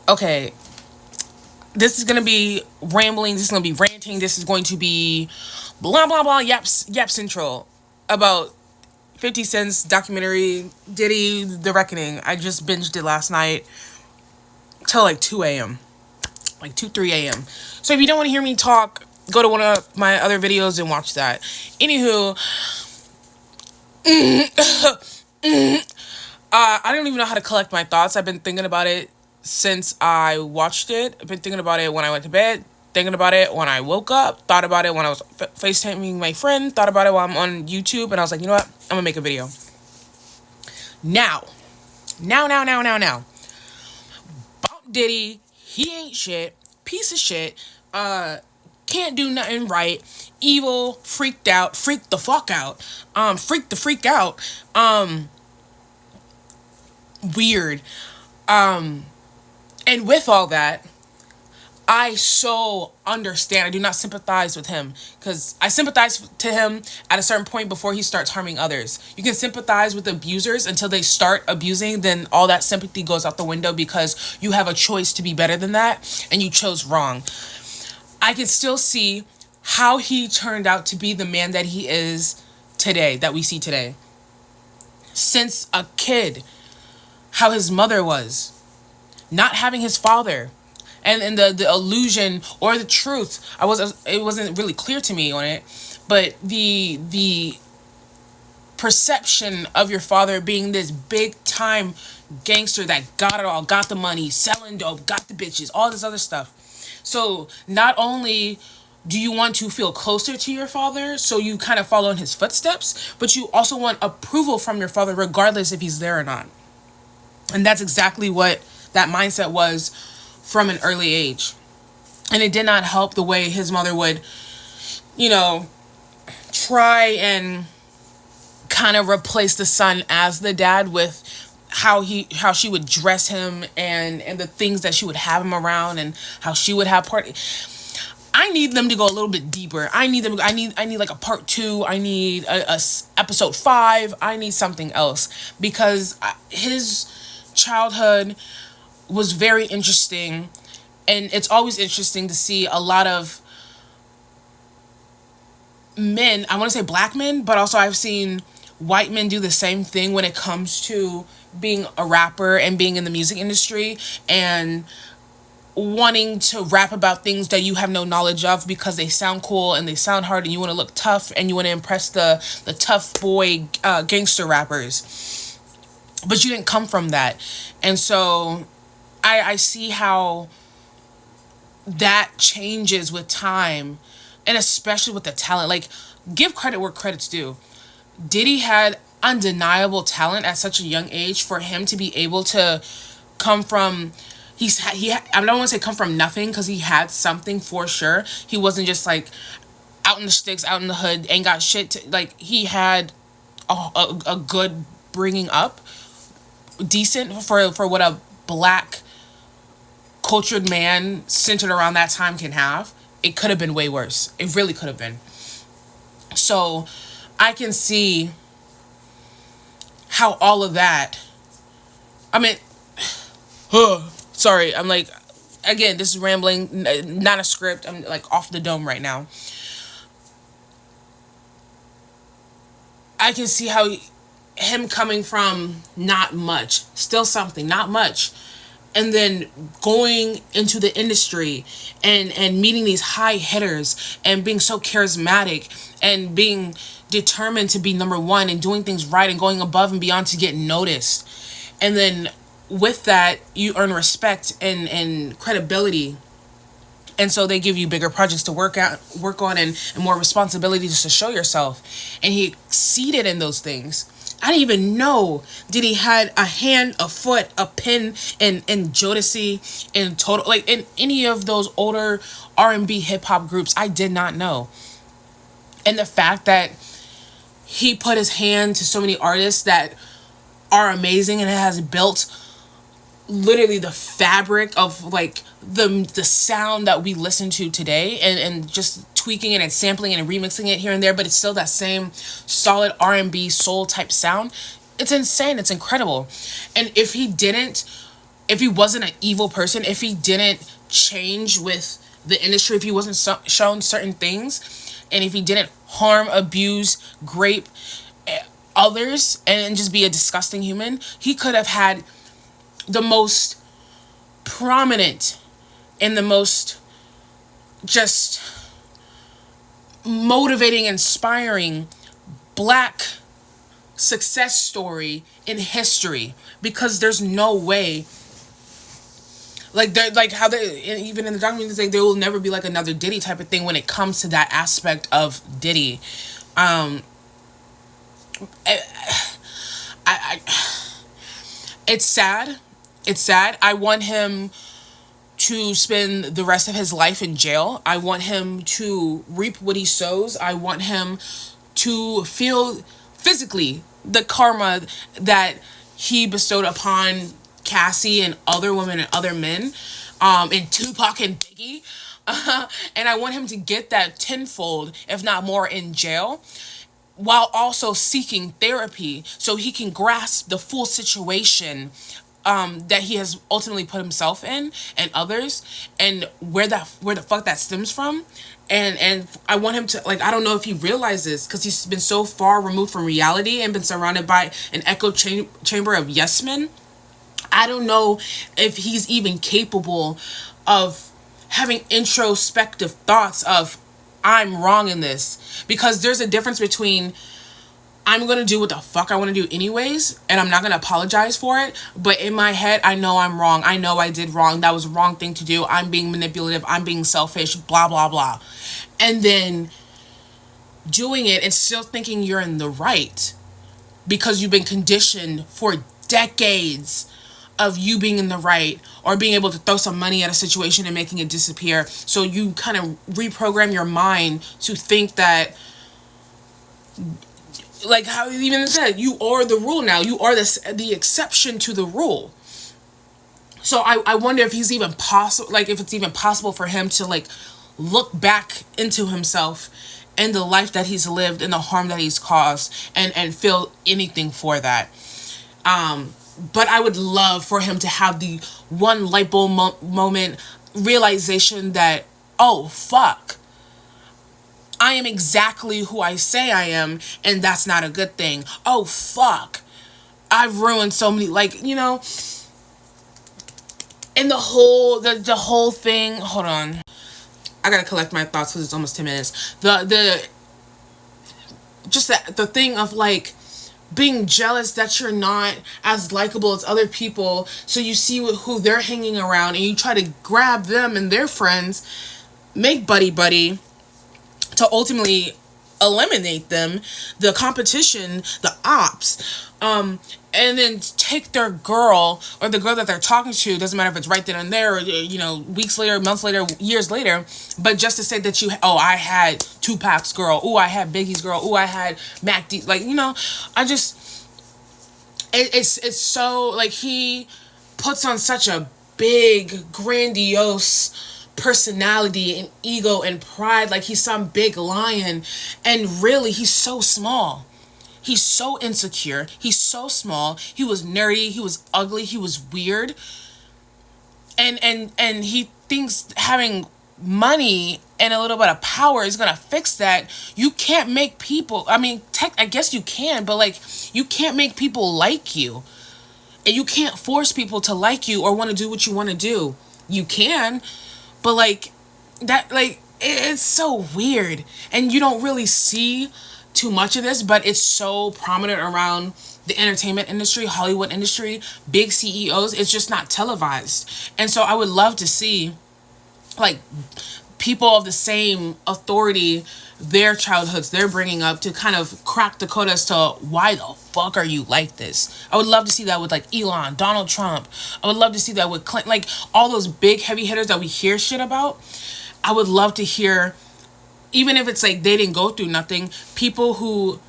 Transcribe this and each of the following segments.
Okay, this is gonna be rambling. This is gonna be ranting. This is going to be blah blah blah. Yaps intro about 50 Cent's documentary Diddy The Reckoning. I just binged it last night till like 2 a.m. Like 3 a.m. So if you don't want to hear me talk, go to one of my other videos and watch that. Anywho, I don't even know how to collect my thoughts. I've been thinking about it since I watched it. I've been thinking about it when I went to bed, thinking about it when I woke up, thought about it when I was FaceTiming my friend, thought about it while I'm on YouTube, and I was like, you know what? I'm gonna make a video. Now. Bump Diddy, he ain't shit, piece of shit, can't do nothing right, evil, freaked out, freaked the fuck out, freak out, weird. And with all that, I so understand. I do not sympathize with him because I sympathize to him at a certain point before he starts harming others. You can sympathize with abusers until they start abusing, then all that sympathy goes out the window because you have a choice to be better than that and you chose wrong. I can still see how he turned out to be the man that he is today, that we see today. Since a kid, how his mother was, not having his father, and the illusion or the truth. It wasn't really clear to me on it, but the perception of your father being this big time gangster that got it all, got the money, selling dope, got the bitches, all this other stuff. So not only do you want to feel closer to your father, so you kind of follow in his footsteps, but you also want approval from your father regardless if he's there or not. And that's exactly what that mindset was from an early age. And it did not help the way his mother would, try and kind of replace the son as the dad with how she would dress him and the things that she would have him around and how she would have party. I need them to go a little bit deeper. I need like a part 2. I need a episode 5. I need something else because his childhood was very interesting, and it's always interesting to see a lot of men, I want to say black men, but also I've seen white men do the same thing when it comes to being a rapper and being in the music industry and wanting to rap about things that you have no knowledge of because they sound cool and they sound hard and you want to look tough and you want to impress the tough boy gangster rappers, but you didn't come from that. And so I see how that changes with time, and especially with the talent. Like, give credit where credit's due. Diddy had undeniable talent at such a young age for him to be able to come from I don't want to say come from nothing because he had something for sure. He wasn't just like out in the sticks, out in the hood, ain't got shit to, like, he had a good bringing up, decent for what a black cultured man centered around that time can have. It could have been way worse. It really could have been. So I can see how all of that, I mean, sorry, I'm like, again, this is rambling, not a script. I'm like off the dome right now. I can see how him coming from not much, still something, not much, and then going into the industry and meeting these high hitters and being so charismatic and being determined to be number one and doing things right and going above and beyond to get noticed. And then with that, you earn respect and credibility. And so they give you bigger projects to work on and more responsibilities to show yourself. And he exceeded in those things. I didn't even know Diddy had a hand, a foot, a pen in Jodeci, in Total, like in any of those older R&B hip hop groups. I did not know. And the fact that he put his hand to so many artists that are amazing and it has built literally the fabric of like the sound that we listen to today, and just tweaking it and sampling it and remixing it here and there, but it's still that same solid R&B soul type sound. It's insane. It's incredible. And if he didn't if he wasn't an evil person, if he didn't change with the industry, if he wasn't shown certain things, and if he didn't harm, abuse, grape others, and just be a disgusting human, he could have had the most prominent and the most just motivating, inspiring black success story in history, because there's no way, like they're like how they, even in the documentary, like there will never be like another Diddy type of thing when it comes to that aspect of Diddy. I, I it's sad. It's sad. I want him to spend the rest of his life in jail. I want him to reap what he sows. I want him to feel physically the karma that he bestowed upon Cassie and other women and other men, and Tupac and Biggie. And I want him to get that tenfold, if not more, in jail, while also seeking therapy so he can grasp the full situation that he has ultimately put himself in and others, and where the fuck that stems from. And I want him to, like, I don't know if he realizes, because he's been so far removed from reality and been surrounded by an echo chamber of yes men. I don't know if he's even capable of having introspective thoughts of, I'm wrong in this. Because there's a difference between, I'm going to do what the fuck I want to do anyways, and I'm not going to apologize for it, but in my head, I know I'm wrong. I know I did wrong. That was a wrong thing to do. I'm being manipulative. I'm being selfish, blah, blah, blah. And then doing it and still thinking you're in the right because you've been conditioned for decades of you being in the right, or being able to throw some money at a situation and making it disappear. So you kind of reprogram your mind to think that, like how you even said, you are the rule now. You are the exception to the rule. So I wonder if he's even possible, like if it's even possible for him to like look back into himself and the life that he's lived and the harm that he's caused, and feel anything for that. But I would love for him to have the one light bulb moment realization that, oh fuck, I am exactly who I say I am, and that's not a good thing. Oh fuck, I've ruined so many, like, you know. And the whole thing, hold on, I gotta collect my thoughts because it's almost 10 minutes. The thing of like being jealous that you're not as likable as other people, so you see who they're hanging around and you try to grab them and their friends, make buddy to ultimately eliminate them, the competition, the ops, and then take their girl, or the girl that they're talking to, doesn't matter if it's right then and there, or, you know, weeks later, months later, years later, but just to say that I had Tupac's girl, I had Biggie's girl, I had Mac D, like, you know, it's so, like, he puts on such a big, grandiose personality and ego and pride, like he's some big lion, and really he's so small. He's so insecure. He's so small. He was nerdy. He was ugly. He was weird. And he thinks having money and a little bit of power is gonna fix that. You can't make people, I mean, I guess you can, but like, you can't make people like you, and you can't force people to like you or want to do what you want to do. You can, but like that, like, it's so weird, and you don't really see too much of this, but it's so prominent around the entertainment industry, Hollywood industry, big CEOs. It's just not televised. And so I would love to see, like, people of the same authority, their childhoods they're bringing up, to kind of crack the code as to why the fuck are you like this. I would love to see that with like Elon, Donald Trump. I would love to see that with Clinton, like all those big heavy hitters that we hear shit about. I would love to hear, even if it's like they didn't go through nothing, people who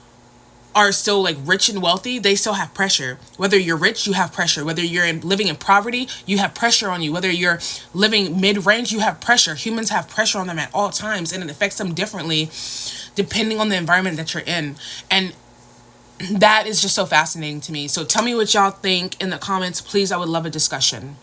are still like rich and wealthy, they still have pressure. Whether you're rich, you have pressure. Whether you're living in poverty, you have pressure on you. Whether you're living mid-range, you have pressure. Humans have pressure on them at all times, and it affects them differently depending on the environment that you're in. And that is just so fascinating to me. So tell me what y'all think in the comments, please. I would love a discussion.